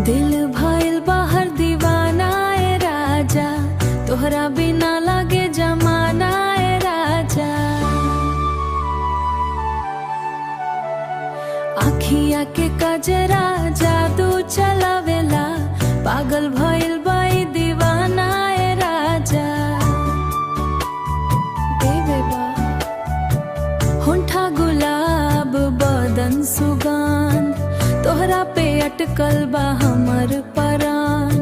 दिल भइल बाहर दीवाना ए राजा, तोहरा बिना लागे जमाना ए राजा। आखिया के कजरा जादू चलावेला, पागल भइल बाई दीवाना ए राजा। देवे बा होंठा गुलाब बदन सुगंध, तोहरा पे अटकल बा हमर परान।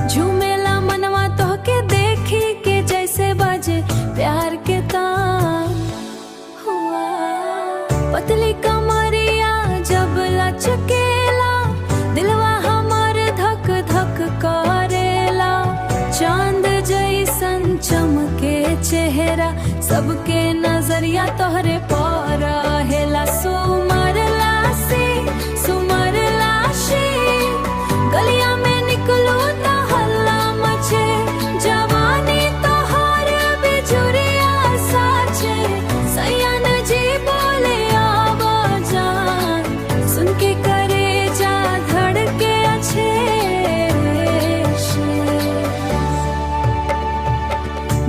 झूमेला मनवा तोहके देखी के, जैसे बाजे प्यार के तान। हुआ पतली कमरिया जब लचकेला, दिलवा हमर धक धक करेला। चांद जैसन चमके चेहरा, सबके नजरिया तोहरे पर रहेला। सुमर लासी सुमर लाशी, गलिया में निकलू तो हल्ला मचे। जवानी तोहर बिजुरिया साचे, सैयन जी बोले आवाजान। सुन के करे जा धड़के अच्छे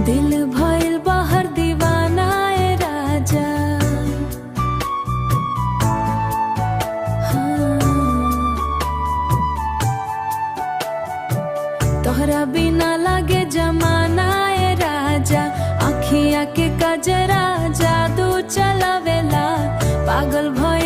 दिल भइल बाहर दीवाना ए राजा। तोहरा बिना लागे जमाना ए राजा। आखिया के कजरा जादू चलावेला, पागल भइल